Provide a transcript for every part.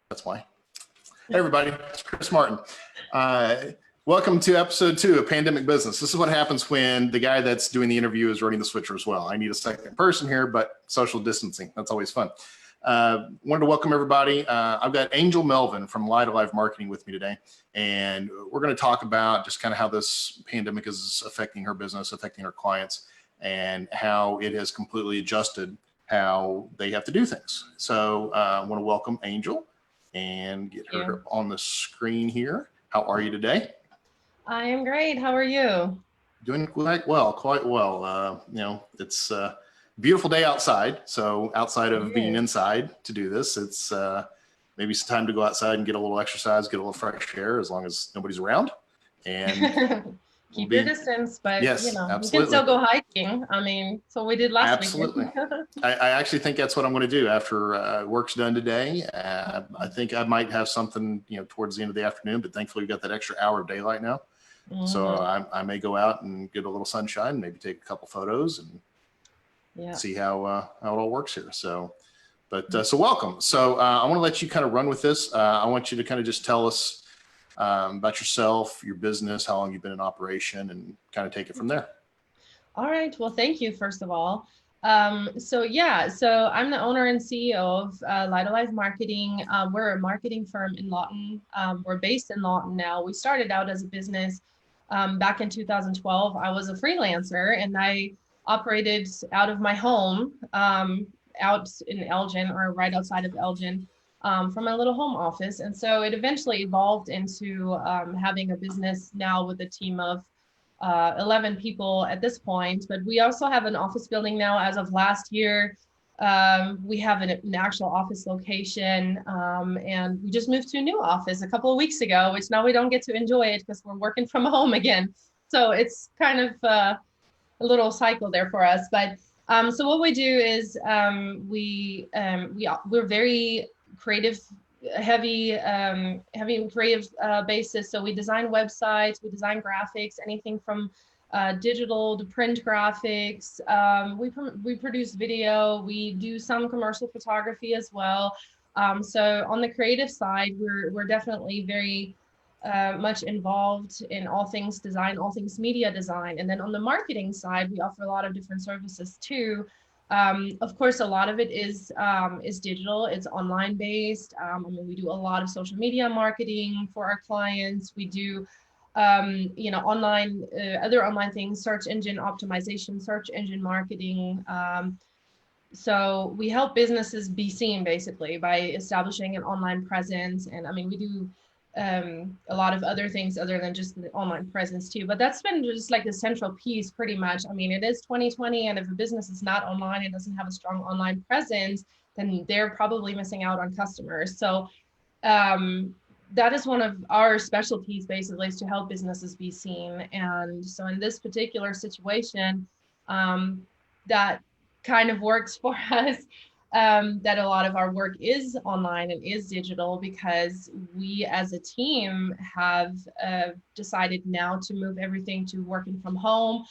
That's why. Hey, everybody, it's Chris Martin. Welcome to episode 2 of Pandemic Business. This is what happens when the guy that's doing the interview is running the switcher as well. I need a second person here, but social distancing, that's always fun. Wanted to welcome everybody. I've got Angel Melvin from LightAlive Marketing with me today, and we're going to talk about just kind of how this pandemic is affecting her business, affecting her clients, and how it has completely adjusted how they have to do things. So I want to welcome Angel and get her on the screen here. How are you today? I am great. How are you? Doing quite well. You know, it's a beautiful day outside. So outside of being inside to do this, it's maybe it's time to go outside and get a little exercise, get a little fresh air, as long as nobody's around. And keep your distance, but yes, you know, absolutely. you can still go hiking. I mean, so we did last absolutely. week. I actually think that's what I'm going to do after work's done today. I think I might have something, you know, towards the end of the afternoon, but thankfully we've got that extra hour of daylight now. So I may go out and get a little sunshine, maybe take a couple photos and see how it all works here. So, but so welcome. So I want to let you kind of run with this. I want you to kind of just tell us about yourself, your business, how long you've been in operation, and kind of take it from there. All right. Well, thank you, first of all. So I'm the owner and CEO of LightAlive Marketing. We're a marketing firm in Lawton. We're based in Lawton now. We started out as a business back in 2012. I was a freelancer and I operated out of my home out in Elgin, or right outside of Elgin, from my little home office. And so it eventually evolved into having a business now with a team of 11 people at this point, but we also have an office building now. As of last year, we have an actual office location, and we just moved to a new office a couple of weeks ago, which now we don't get to enjoy it because we're working from home again. So it's kind of a little cycle there for us. But so what we do is we're very creative, heavy creative basis. So we design websites, we design graphics, anything from digital to print graphics. We produce video, we do some commercial photography as well. So on the creative side, we're definitely very much involved in all things design, all things media design. And then on the marketing side, we offer a lot of different services too. Of course, a lot of it is digital. It's online based. I mean, we do a lot of social media marketing for our clients. We do, you know, online, other online things, search engine optimization, search engine marketing. So we help businesses be seen basically by establishing an online presence. And I mean, we do a lot of other things other than just the online presence too, but that's been just like the central piece pretty much. I mean, it is 2020, and if a business is not online, it doesn't have a strong online presence, then they're probably missing out on customers. So that is one of our specialties basically, is to help businesses be seen. And so in this particular situation, that kind of works for us. That a lot of our work is online and is digital, because we as a team have decided now to move everything to working from home,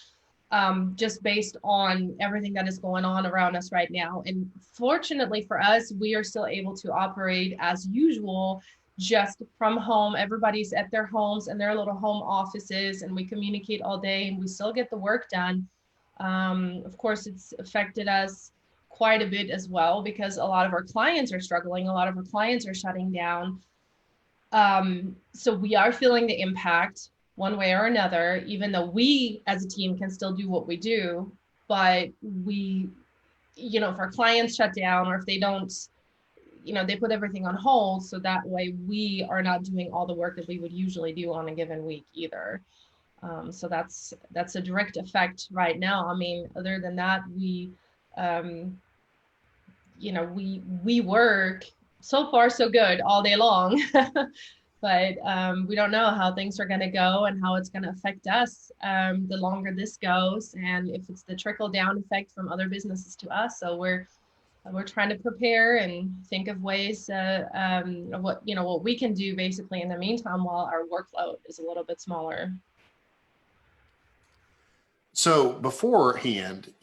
just based on everything that is going on around us right now. And fortunately for us, we are still able to operate as usual, just from home. Everybody's at their homes and their little home offices, and we communicate all day and we still get the work done. Of course, it's affected us quite a bit as well, because a lot of our clients are struggling. A lot of our clients are shutting down. So we are feeling the impact one way or another, even though we as a team can still do what we do. But we, you know, if our clients shut down, or if they don't, you know, they put everything on hold. So that way we are not doing all the work that we would usually do on a given week either. So that's a direct effect right now. I mean, other than that, we, you know, we work so far so good all day long. but we don't know how things are going to go and how it's going to affect us the longer this goes, and if it's the trickle down effect from other businesses to us. So we're trying to prepare and think of ways of what we can do basically in the meantime while our workload is a little bit smaller. So beforehand,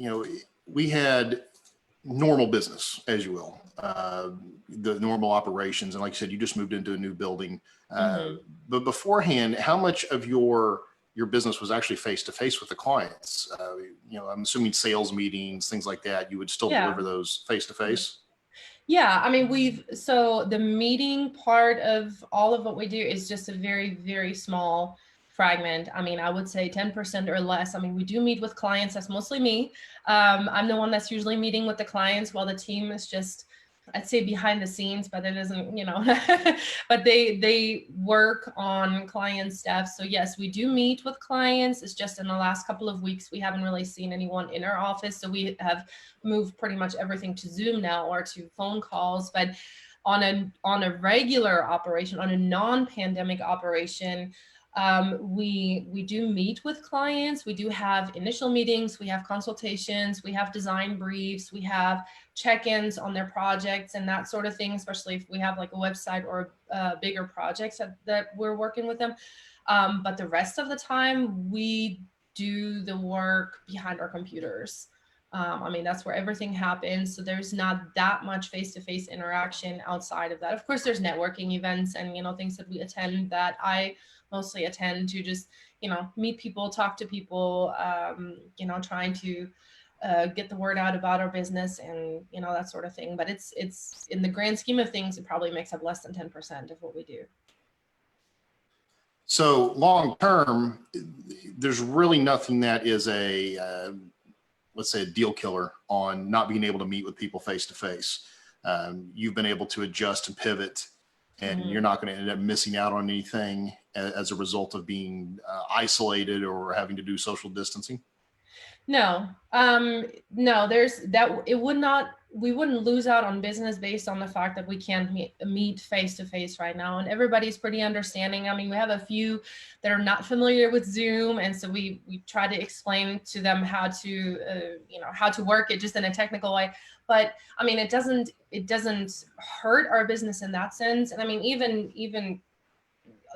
we had normal business, as you will, the normal operations. And like you said, you just moved into a new building. But beforehand, how much of your business was actually face-to-face with the clients? I'm assuming sales meetings, things like that, you would still deliver those face-to-face? Yeah, I mean, so the meeting part of all of what we do is just a very, very small fragment. I mean, I would say 10% or less. I mean, we do meet with clients. That's mostly me. I'm the one that's usually meeting with the clients while the team is just, I'd say, behind the scenes, but it isn't, but they work on client stuff. So yes, we do meet with clients. It's just in the last couple of weeks, we haven't really seen anyone in our office. So we have moved pretty much everything to Zoom now or to phone calls. But on a regular operation, on a non-pandemic operation, we do meet with clients. We do have initial meetings, we have consultations, we have design briefs, we have check-ins on their projects and that sort of thing, especially if we have like a website or bigger projects that we're working with them. But the rest of the time, we do the work behind our computers. I mean, that's where everything happens. So there's not that much face-to-face interaction outside of that. Of course, there's networking events and, things that we attend that I mostly attend to just, meet people, talk to people, trying to get the word out about our business and, that sort of thing. But it's in the grand scheme of things, it probably makes up less than 10% of what we do. So long term, there's really nothing that is let's say a deal killer on not being able to meet with people face to face. You've been able to adjust and pivot, and you're not going to end up missing out on anything as a result of being isolated or having to do social distancing. No, there's that. We wouldn't lose out on business based on the fact that we can't meet face to face right now. And everybody's pretty understanding. I mean, we have a few that are not familiar with Zoom. And so we try to explain to them how to work it just in a technical way. But I mean, it doesn't hurt our business in that sense. And I mean, even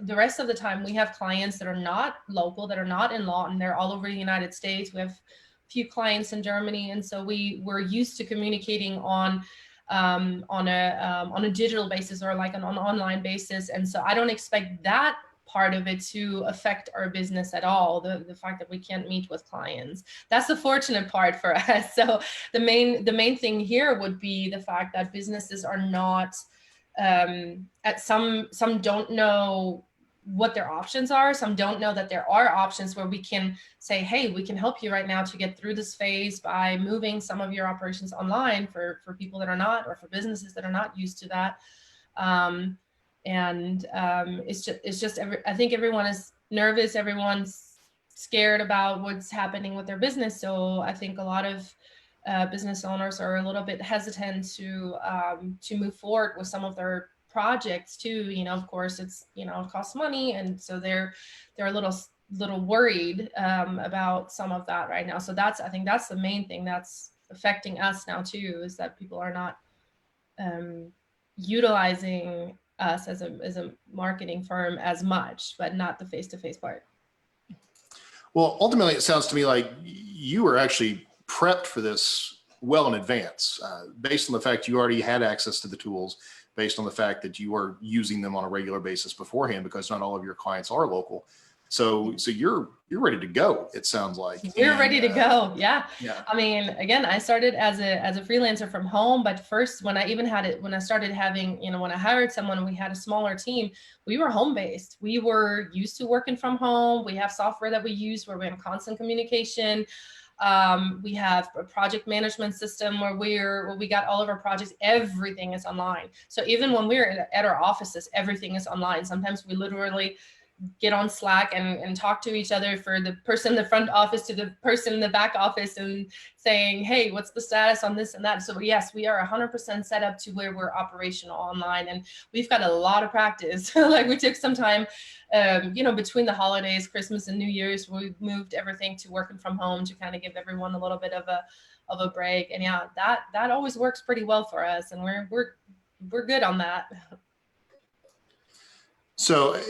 the rest of the time, we have clients that are not local, that are not in Lawton. They're all over the United States. We have a few clients in Germany, and so we're used to communicating on a digital basis or like on an online basis. And so I don't expect that part of it to affect our business at all. The fact that we can't meet with clients, that's the fortunate part for us. So the main thing here would be the fact that businesses are not. Some don't know what their options are. Some don't know that there are options where we can say, hey, we can help you right now to get through this phase by moving some of your operations online for people that are not, or for businesses that are not used to that. It's just I think everyone is nervous. Everyone's scared about what's happening with their business. So I think a lot of business owners are a little bit hesitant to move forward with some of their projects too. Of course, it's it costs money, and so they're a little worried about some of that right now. So I think that's the main thing that's affecting us now too, is that people are not utilizing us as a marketing firm as much, but not the face-to-face part. Well, ultimately, it sounds to me like you were actually prepped for this well in advance, based on the fact you already had access to the tools, based on the fact that you are using them on a regular basis beforehand, because not all of your clients are local. So you're ready to go. It sounds like you're ready to go. Yeah. Yeah. I mean, again, I started as a freelancer from home, but first when I started having, when I hired someone and we had a smaller team, we were home based. We were used to working from home. We have software that we use where we're in constant communication. We have a project management system where we got all of our projects, everything is online. So even when we're at our offices, everything is online. Sometimes we literally get on Slack and talk to each other, for the person in the front office to the person in the back office, and saying, hey, what's the status on this and that. So yes, we are 100% set up to where we're operational online, and we've got a lot of practice. Like we took some time, between the holidays, Christmas and New Year's, we moved everything to working from home to kind of give everyone a little bit of a break. And yeah, that always works pretty well for us, and we're good on that. So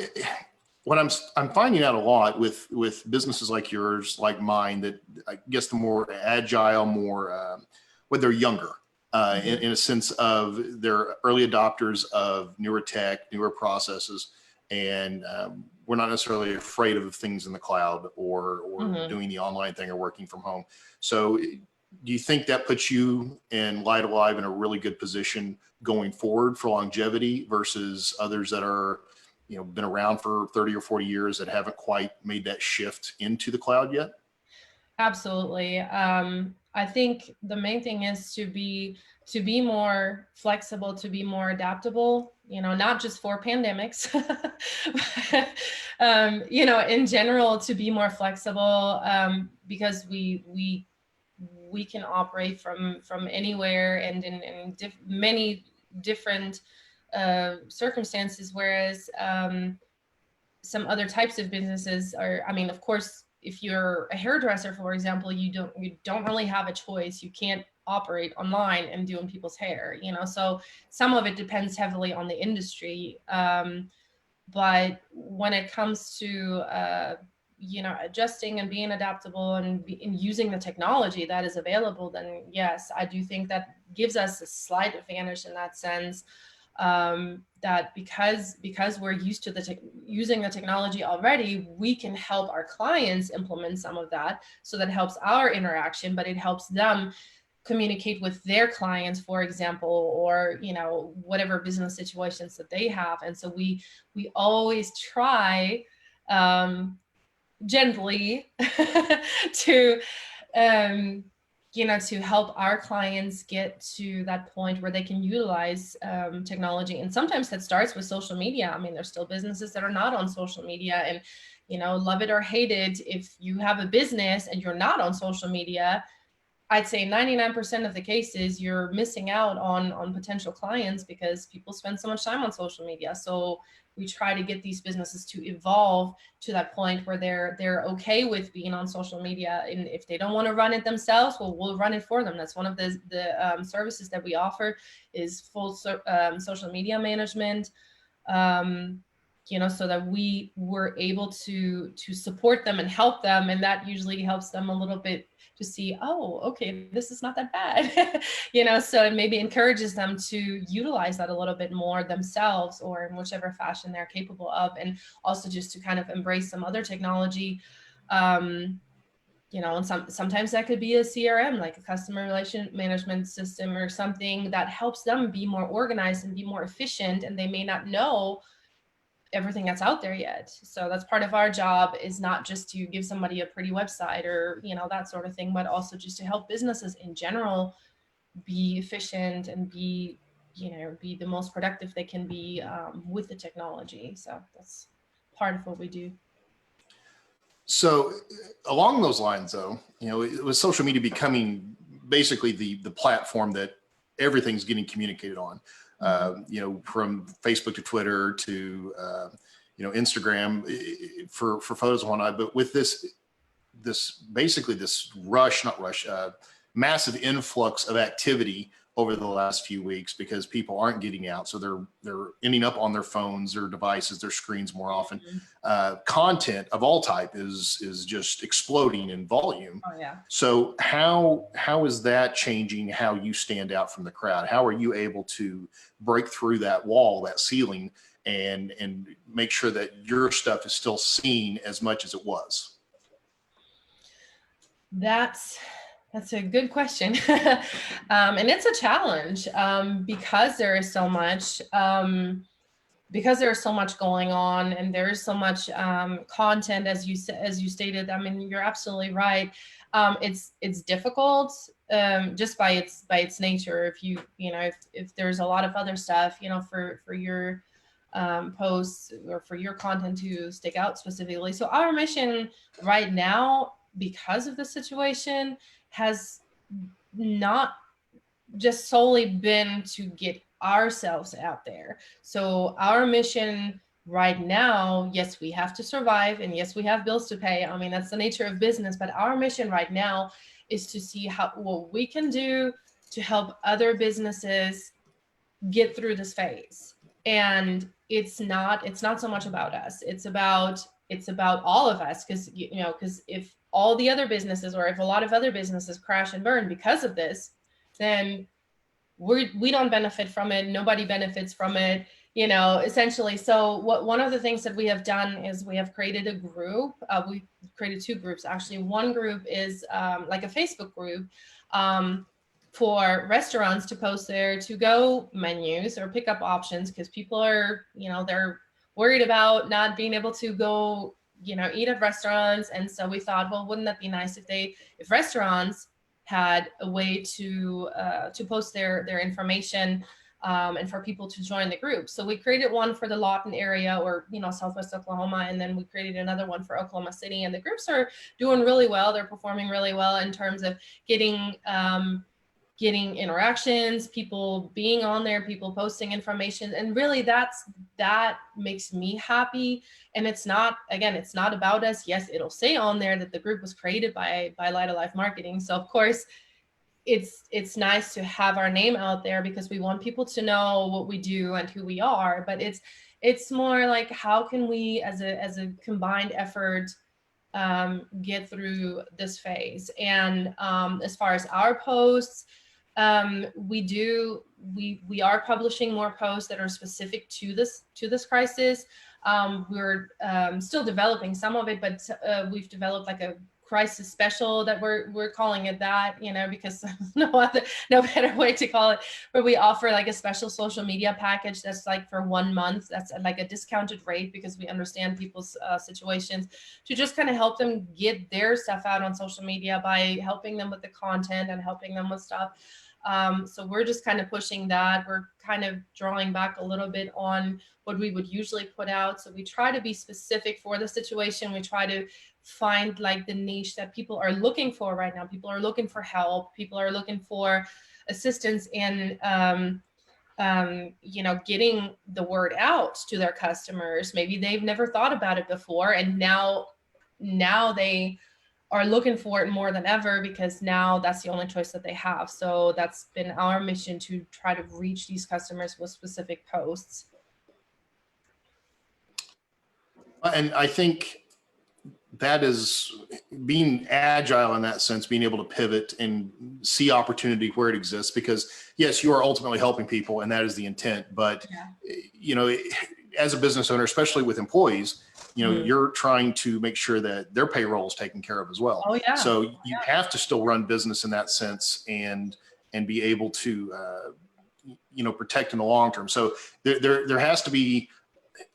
what I'm finding out a lot with businesses like yours, like mine, that I guess the more agile, more when they're younger, in a sense of they're early adopters of newer tech, newer processes, and we're not necessarily afraid of things in the cloud or doing the online thing or working from home. So do you think that puts you and LightAlive in a really good position going forward for longevity versus others that are, been around for 30 or 40 years that haven't quite made that shift into the cloud yet? Absolutely. I think the main thing is to be more flexible, to be more adaptable, not just for pandemics, in general, to be more flexible, because we can operate from anywhere and in many different circumstances, whereas some other types of businesses are, of course, if you're a hairdresser, for example, you don't really have a choice. You can't operate online and doing people's hair, so some of it depends heavily on the industry. But when it comes to adjusting and being adaptable and using the technology that is available, then yes, I do think that gives us a slight advantage in that sense. That because we're used to using the technology already, we can help our clients implement some of that. So that helps our interaction, but it helps them communicate with their clients, for example, or, whatever business situations that they have. And so we always try, gently to, to help our clients get to that point where they can utilize technology. And sometimes that starts with social media. There's still businesses that are not on social media, and, love it or hate it, if you have a business and you're not on social media, I'd say 99% of the cases you're missing out on potential clients, because people spend so much time on social media. So we try to get these businesses to evolve to that point where they're okay with being on social media. And if they don't want to run it themselves, well, we'll run it for them. That's one of the services that we offer, is full social media management. So that we were able to support them and help them. And that usually helps them a little bit to see, oh, okay, this is not that bad. So it maybe encourages them to utilize that a little bit more themselves, or in whichever fashion they're capable of. And also just to kind of embrace some other technology. And sometimes that could be a CRM, like a customer relation management system, or something that helps them be more organized and be more efficient. And they may not know everything that's out there yet. So that's part of our job, is not just to give somebody a pretty website or, that sort of thing, but also just to help businesses in general be efficient and be the most productive they can be with the technology. So that's part of what we do. So along those lines, though, with social media becoming basically the platform that everything's getting communicated on, from Facebook to Twitter to, Instagram for photos and whatnot. But with this massive influx of activity over the last few weeks, because people aren't getting out. So they're ending up on their phones, their devices, their screens more often. Content of all type is just exploding in volume. Oh, yeah. So how is that changing how you stand out from the crowd? How are you able to break through that wall, that ceiling, and make sure that your stuff is still seen as much as it was? That's a good question. And it's a challenge, because there is so much, going on, and there is so much content, as you stated. You're absolutely right. It's difficult, just by its nature. If if there's a lot of other stuff, for your posts or for your content to stick out specifically. So our mission right now, because of the situation, has not just solely been to get ourselves out there. So our mission right now, yes, we have to survive, and yes, we have bills to pay. I mean, that's the nature of business, but our mission right now is to see what we can do to help other businesses get through this phase. And it's not so much about us. It's about all of us, because because if all the other businesses, or if a lot of other businesses crash and burn because of this, then we don't benefit from it. Nobody benefits from it, essentially. So one of the things that we have done is we have created a group. We created two groups, actually. One group is like a Facebook group for restaurants to post their to-go menus or pickup options, because people are, they're worried about not being able to go, eat at restaurants. And so we thought, well, wouldn't that be nice if restaurants had a way to post their information and for people to join the group. So we created one for the Lawton area, or Southwest Oklahoma, and then we created another one for Oklahoma City. And the groups are doing really well. They're performing really well in terms of getting interactions, people being on there, people posting information, and really that makes me happy. And it's not about us. Yes, it'll say on there that the group was created by LightAlive Marketing. So of course, it's nice to have our name out there, because we want people to know what we do and who we are. But it's more like, how can we as a combined effort get through this phase? And as far as our posts, we are publishing more posts that are specific to this crisis. We're still developing some of it, but we've developed like a crisis special that we're calling it that, because no better way to call it. Where we offer like a special social media package that's like for 1 month. That's like a discounted rate, because we understand people's situations, to just kind of help them get their stuff out on social media by helping them with the content and helping them with stuff. So we're just kind of pushing that. We're kind of drawing back a little bit on what we would usually put out. So we try to be specific for the situation. We try to find like the niche that people are looking for right now. People are looking for help. People are looking for assistance in, getting the word out to their customers. Maybe they've never thought about it before, and now they are looking for it more than ever, because now that's the only choice that they have. So that's been our mission, to try to reach these customers with specific posts. And I think that is being agile in that sense, being able to pivot and see opportunity where it exists, because yes, you are ultimately helping people and that is the intent. But, as a business owner, especially with employees, you're trying to make sure that their payroll is taken care of as well. Oh, yeah. So you have to still run business in that sense and be able to, protect in the long term. So there has to be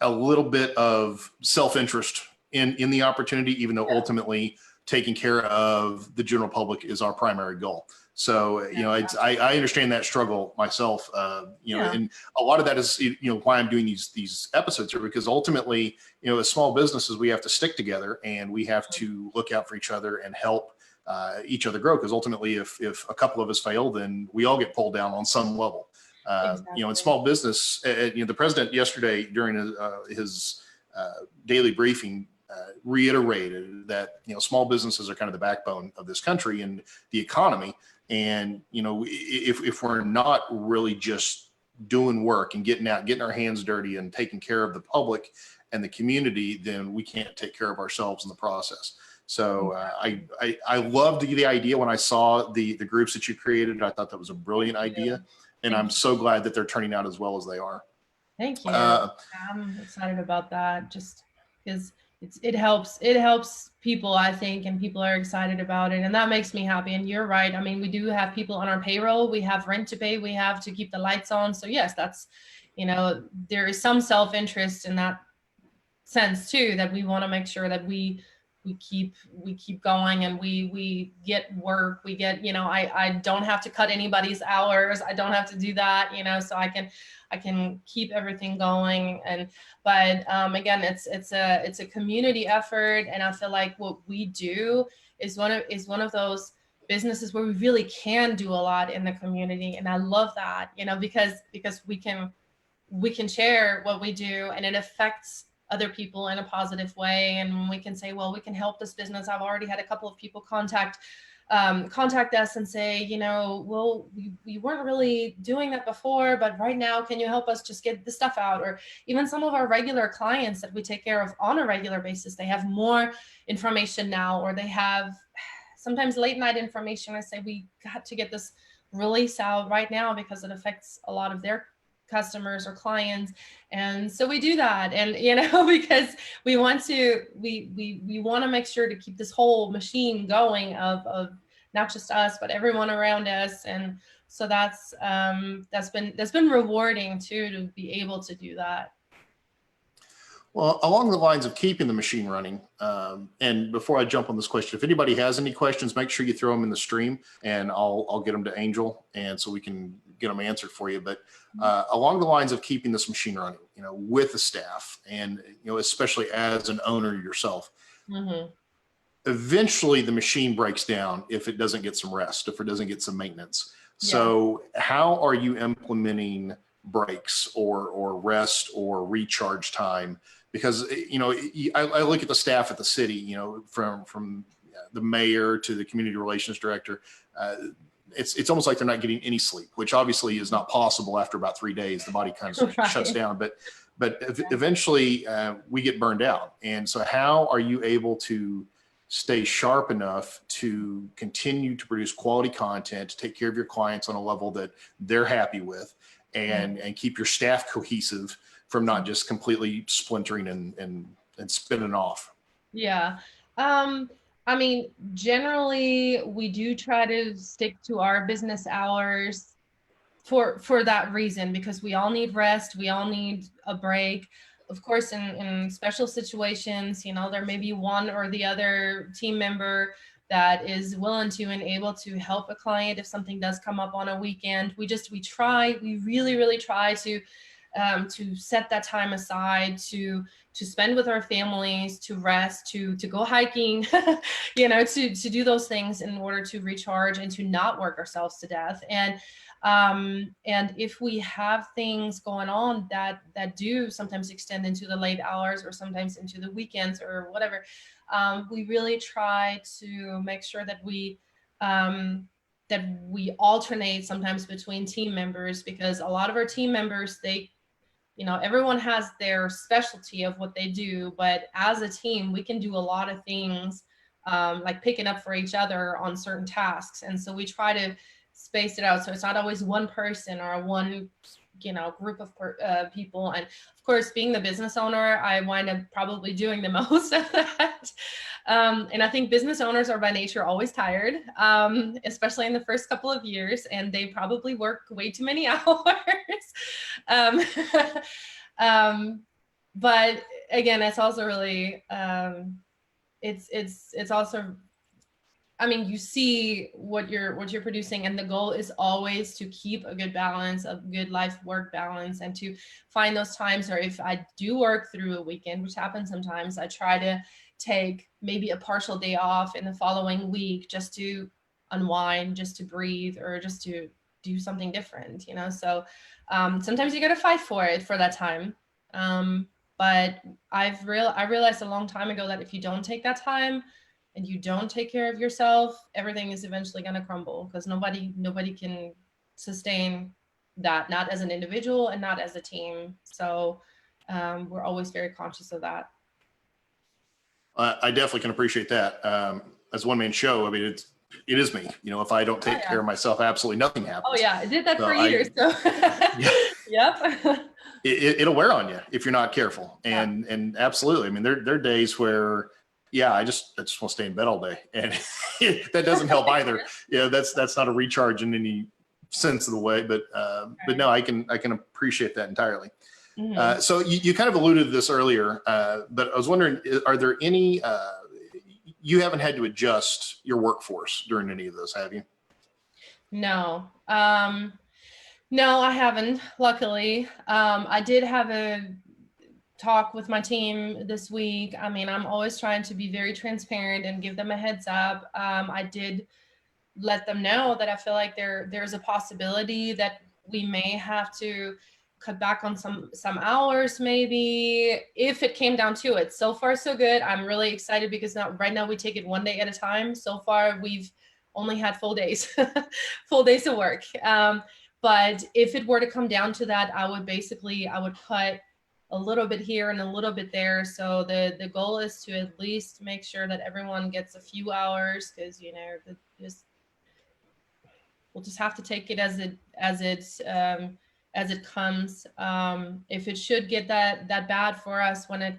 a little bit of self-interest in the opportunity, even though ultimately taking care of the general public is our primary goal. So, I understand that struggle myself, and a lot of that is, why I'm doing these episodes are because ultimately, as small businesses, we have to stick together and we have to look out for each other and help each other grow. Because ultimately, if a couple of us fail, then we all get pulled down on some level. Exactly. In small business, the president yesterday during his daily briefing reiterated that, small businesses are kind of the backbone of this country and the economy. And, if we're not really just doing work and getting our hands dirty and taking care of the public and the community, then we can't take care of ourselves in the process. So I loved the idea when I saw the groups that you created. I thought that was a brilliant idea. And I'm so glad that they're turning out as well as they are. Thank you. I'm excited about that, just because it helps people, I think, and people are excited about it. And that makes me happy. And you're right. I mean, we do have people on our payroll. We have rent to pay. We have to keep the lights on. So yes, that's, there is some self-interest in that sense too, that we want to make sure that we we keep going, and we get work, we get, I don't have to cut anybody's hours. I don't have to do that, so I can keep everything going. But again, it's a community effort. And I feel like what we do is one of those businesses where we really can do a lot in the community. And I love that, because we can share what we do, and it affects other people in a positive way. And we can say, well, we can help this business. I've already had a couple of people contact us and say, well, we weren't really doing that before, but right now, can you help us just get the stuff out? Or even some of our regular clients that we take care of on a regular basis, they have more information now, or they have sometimes late night information. I say, we got to get this release out right now because it affects a lot of their customers or clients. And so we do that. And, because we want to make sure to keep this whole machine going of not just us, but everyone around us. And so that's been rewarding too, to be able to do that. Well, along the lines of keeping the machine running, and before I jump on this question, if anybody has any questions, make sure you throw them in the stream, and I'll get them to Angel, and so we can get them answered for you. But along the lines of keeping this machine running, with the staff, and especially as an owner yourself, eventually the machine breaks down if it doesn't get some rest, if it doesn't get some maintenance. So how are you implementing breaks or rest or recharge time? Because, I look at the staff at the city, from the mayor to the community relations director, it's almost like they're not getting any sleep, which obviously is not possible after about 3 days. The body kind of shuts down, but eventually we get burned out. And so how are you able to stay sharp enough to continue to produce quality content, to take care of your clients on a level that they're happy with, and keep your staff cohesive from not just completely splintering and spinning off? Yeah. I mean, generally we do try to stick to our business hours for that reason, because we all need rest. We all need a break. Of course, in special situations, there may be one or the other team member that is willing to and able to help a client if something does come up on a weekend. We really, really try to set that time aside to spend with our families, to rest, to go hiking, to do those things in order to recharge and to not work ourselves to death. And if we have things going on that do sometimes extend into the late hours or sometimes into the weekends or whatever, we really try to make sure that we alternate sometimes between team members, because a lot of our team members, everyone has their specialty of what they do, but as a team, we can do a lot of things, like picking up for each other on certain tasks. And so we try to space it out, so it's not always one person or one group of people. And of course, being the business owner, I wind up probably doing the most of that. And I think business owners are by nature always tired, especially in the first couple of years, and they probably work way too many hours. But again, it's also really, it's also, I mean, you see what you're producing, and the goal is always to keep a good balance, a good life-work balance, and to find those times where if I do work through a weekend, which happens sometimes, I try to take maybe a partial day off in the following week just to unwind, just to breathe, or just to do something different, So sometimes you got to fight for that time. But I realized a long time ago that if you don't take that time, and you don't take care of yourself, everything is eventually going to crumble, because nobody can sustain that, not as an individual and not as a team. So we're always very conscious of that. I definitely can appreciate that. As a one-man show, I mean, it is me. If I don't take care of myself, absolutely nothing happens. Oh yeah, I did that for years. So yep. It'll wear on you if you're not careful. And absolutely. I mean, there are days where, I just want to stay in bed all day, and that doesn't help either. That's not a recharge in any sense of the way, but no, I can appreciate that entirely. So you kind of alluded to this earlier, but I was wondering, are there any, you haven't had to adjust your workforce during any of this, have you? No. No, I haven't, luckily. I did have a talk with my team this week. I mean, I'm always trying to be very transparent and give them a heads up. I did let them know that I feel like there's a possibility that we may have to cut back on some hours, maybe, if it came down to it. So far, so good. I'm really excited because right now we take it one day at a time. So far, we've only had full days, full days of work. But if it were to come down to that, I would cut a little bit here and a little bit there. So the goal is to at least make sure that everyone gets a few hours, because we'll just have to take it as it comes. If it should get that bad for us when it,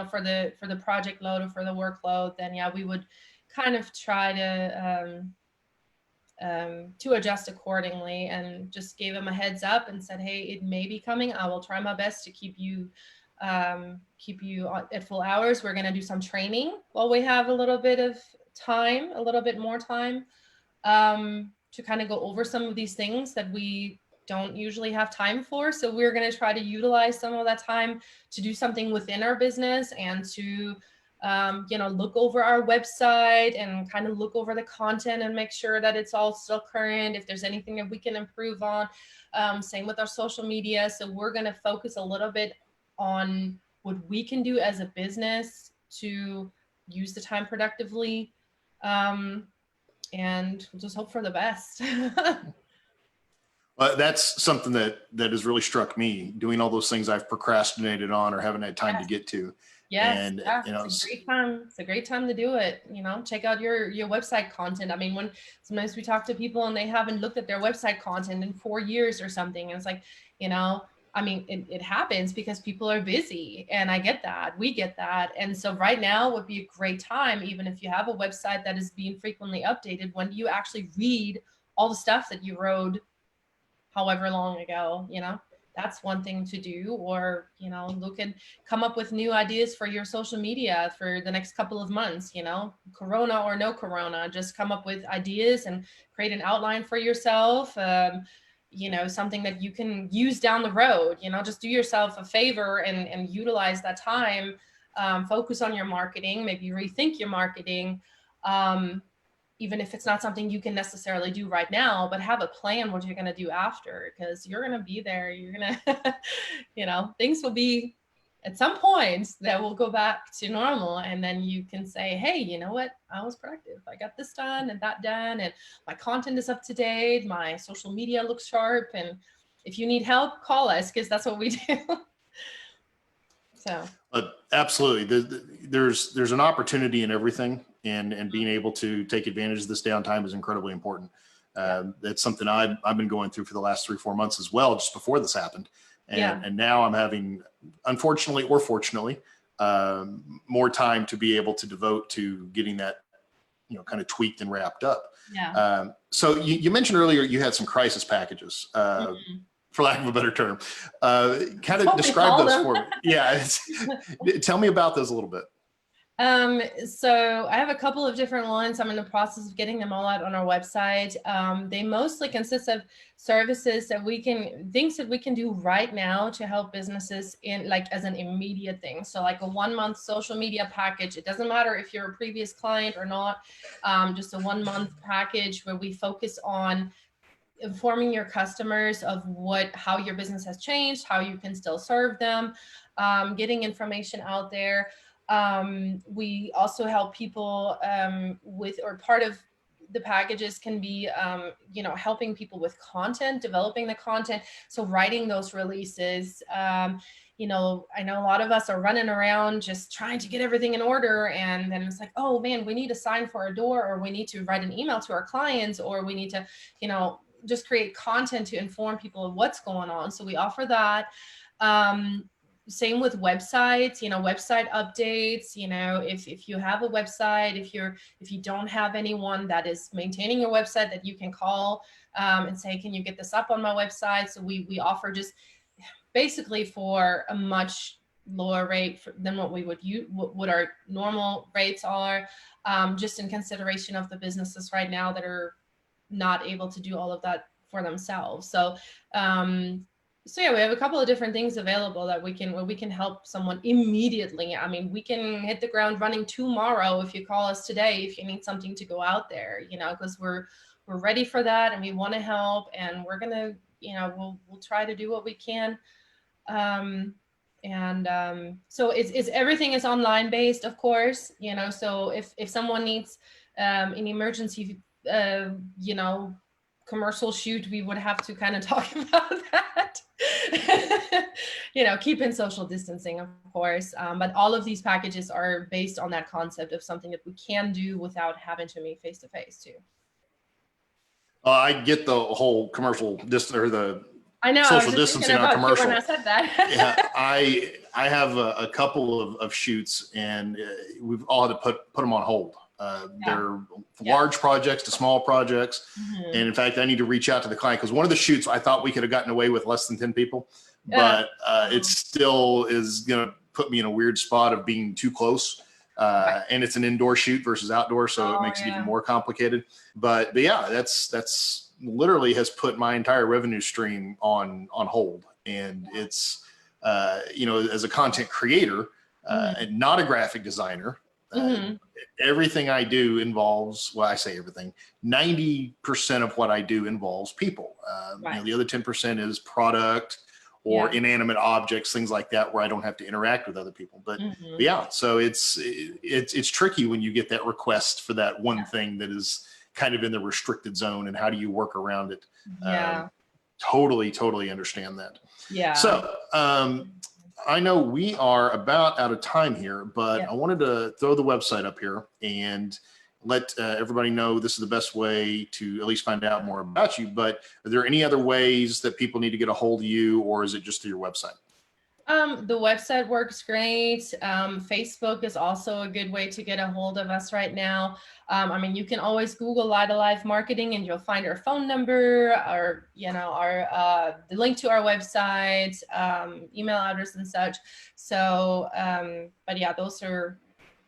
for the project load or for the workload, then yeah, we would kind of try to adjust accordingly, and just gave them a heads up and said, hey, it may be coming. I will try my best to keep you at full hours. We're going to do some training while we have a little bit more time, to kind of go over some of these things that we don't usually have time for. So we're going to try to utilize some of that time to do something within our business, and to look over our website and kind of look over the content and make sure that it's all still current, if there's anything that we can improve on. Same with our social media. So we're going to focus a little bit on what we can do as a business to use the time productively, and we'll just hope for the best. That's something that has really struck me, doing all those things I've procrastinated on or haven't had time to get to. Yes, and it's a great time. It's a great time to do it. Check out your website content. I mean, when sometimes we talk to people and they haven't looked at their website content in 4 years or something, and it's like, I mean, it happens because people are busy, and I get that. We get that. And so right now would be a great time, even if you have a website that is being frequently updated, when you actually read all the stuff that you wrote however long ago. That's one thing to do. Or, look and come up with new ideas for your social media for the next couple of months, corona or no corona, just come up with ideas and create an outline for yourself. Something that you can use down the road, just do yourself a favor and utilize that time. Focus on your marketing, maybe rethink your marketing. Even if it's not something you can necessarily do right now, but have a plan what you're going to do after, because you're going to be there. You're going to, things will be at some point that will go back to normal. And then you can say, hey, you know what? I was productive. I got this done and that done. And my content is up to date. My social media looks sharp. And if you need help, call us, because that's what we do. So. Absolutely. There's an opportunity in everything, and being able to take advantage of this downtime is incredibly important. That's something I've been going through for the last 3-4 months as well, just before this happened. And now I'm having, unfortunately or fortunately, more time to be able to devote to getting that, kind of tweaked and wrapped up. So you mentioned earlier you had some crisis packages. For lack of a better term, kind of describe those for me. Yeah. Tell me about those a little bit. So I have a couple of different ones. I'm in the process of getting them all out on our website. They mostly consist of services things that we can do right now to help businesses as an immediate thing. So like a 1-month social media package. It doesn't matter if you're a previous client or not, just a 1-month package where we focus on informing your customers of how your business has changed, how you can still serve them, getting information out there. We also help people or part of the packages can be, helping people with content, developing the content. So writing those releases. I know a lot of us are running around just trying to get everything in order. And then it's like, oh man, we need a sign for our door, or we need to write an email to our clients, or we need to, just create content to inform people of what's going on. So we offer that. Same with websites, website updates. If you have a website, if you don't have anyone that is maintaining your website that you can call and say, can you get this up on my website? So we offer just basically for a much lower rate than what we would use, what our normal rates are, just in consideration of the businesses right now that are not able to do all of that for themselves. So, so yeah, we have a couple of different things available that we can help someone immediately. I mean, we can hit the ground running tomorrow if you call us today, if you need something to go out there, you know, because we're ready for that and we want to help, and we're going to, you know, we'll try to do what we can. So it's everything is online based, of course, you know, so if someone needs an emergency, you know, commercial shoot, we would have to kind of talk about that. You know, keeping social distancing, of course, but all of these packages are based on that concept of something that we can do without having to meet face to face too. I get the whole commercial distance, or the I know, social I was just distancing thinking on about you commercial. when I said that. Yeah, I have a couple of shoots, and we've all had to put them on hold. They're large projects to small projects. Mm-hmm. And in fact, I need to reach out to the client, because one of the shoots I thought we could have gotten away with less than 10 people, but it still is going to put me in a weird spot of being too close. And it's an indoor shoot versus outdoor, so it makes it even more complicated. But yeah, that's literally has put my entire revenue stream on hold. And it's, you know, as a content creator, and not a graphic designer, everything I do involves, well, I say everything, 90% of what I do involves people. You know, the other 10% is product or inanimate objects, things like that, where I don't have to interact with other people. But yeah, so it's tricky when you get that request for that one thing that is kind of in the restricted zone, and how do you work around it? Totally understand that. Yeah. So I know we are about out of time here, but I wanted to throw the website up here and let everybody know this is the best way to at least find out more about you. But are there any other ways that people need to get a hold of you, or is it just through your website? The website works great. Facebook is also a good way to get a hold of us right now. I mean, you can always Google LightAlive Marketing and you'll find our phone number, or, you know, our the link to our website, email address and such. So, but yeah, those are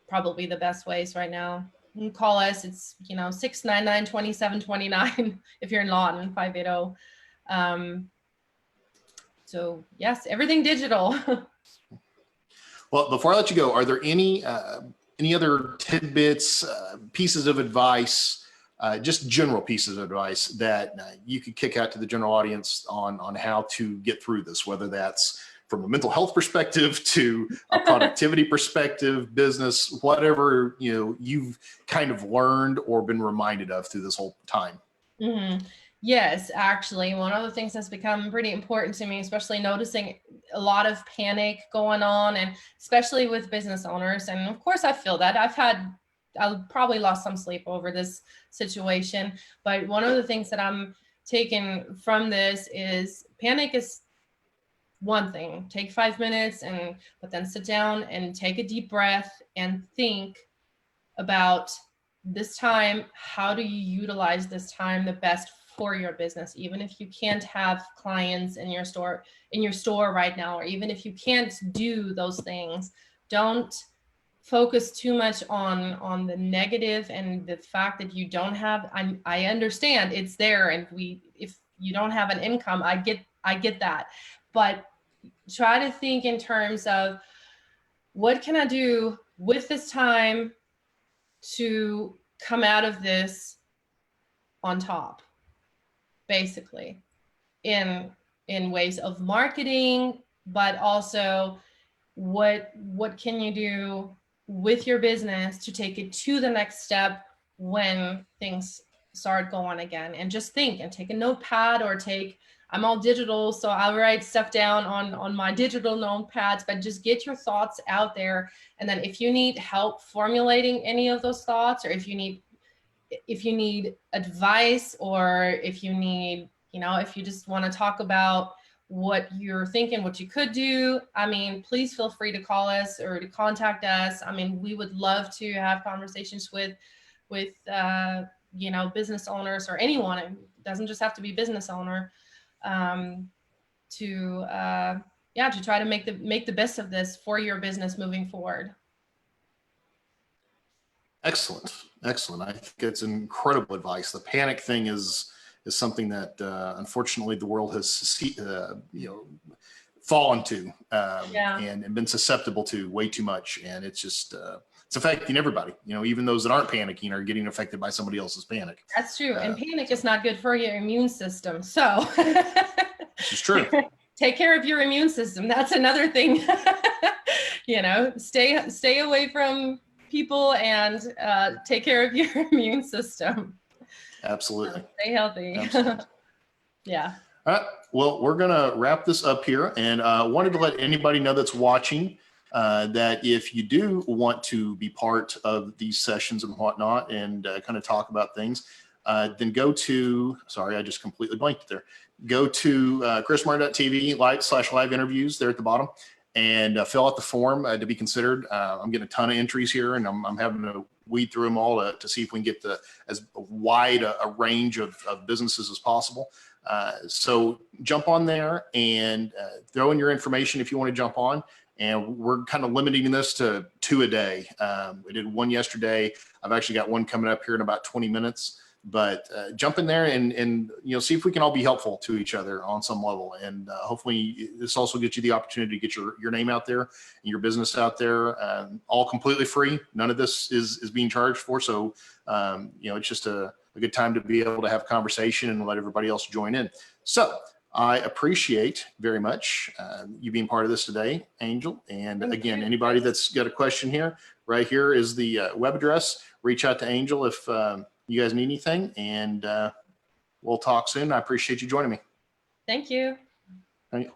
probably the best ways right now. You can call us. It's, you know, 699-2729 if you're in Lawton, 580. So yes, everything digital. Well, before I let you go, are there any other tidbits, pieces of advice, just general pieces of advice that you could kick out to the general audience on how to get through this, whether that's from a mental health perspective to a productivity perspective, business, whatever, you know, you've kind of learned or been reminded of through this whole time? Yes, actually, one of the things that's become pretty important to me, especially noticing a lot of panic going on, and especially with business owners. And of course, I feel that I've probably lost some sleep over this situation. But one of the things that I'm taking from this is panic is one thing. Take 5 minutes, but then sit down and take a deep breath and think about this time. How do you utilize this time the best for your business? Even if you can't have clients in your store right now, or even if you can't do those things, don't focus too much on the negative and the fact that you don't have. I understand it's there, and if you don't have an income, I get that, but try to think in terms of, what can I do with this time to come out of this on top, basically, in ways of marketing, but also what can you do with your business to take it to the next step when things start going again. And just think, and take a notepad, or I'm all digital, so I'll write stuff down on my digital notepads, but just get your thoughts out there. And then if you need help formulating any of those thoughts, or if you need advice, or if you need, if you just want to talk about what you're thinking, what you could do, I mean, please feel free to call us or to contact us. I mean, we would love to have conversations with business owners, or anyone. It doesn't just have to be business owner, to yeah, to try to make the best of this for your business moving forward. Excellent. Excellent. I think it's incredible advice. The panic thing is something that unfortunately the world has fallen to Yeah. and been susceptible to way too much. And it's just it's affecting everybody. Even those that aren't panicking are getting affected by somebody else's panic. That's true. And panic is not good for your immune system. So this is true. Take care of your immune system. That's another thing. Stay away from people and take care of your immune system. Absolutely. Stay healthy. Absolutely. Yeah. All right. Well, we're going to wrap this up here, and wanted to let anybody know that's watching that if you do want to be part of these sessions and whatnot and kind of talk about things, then go to, sorry, I just completely blanked there. Go to chrismartin.tv/live interviews there at the bottom and fill out the form to be considered. I'm getting a ton of entries here, and I'm having to weed through them all to see if we can get as wide a range of businesses as possible. So jump on there and throw in your information if you want to jump on. And we're kind of limiting this to 2 a day. We did one yesterday. I've actually got one coming up here in about 20 minutes. But jump in there and see if we can all be helpful to each other on some level. And hopefully this also gets you the opportunity to get your name out there and your business out there, all completely free. None of this is being charged for. So, it's just a good time to be able to have a conversation and let everybody else join in. So I appreciate very much you being part of this today, Angel. And again, anybody that's got a question here, right here is the web address. Reach out to Angel if you guys need anything, and we'll talk soon. I appreciate you joining me. Thank you.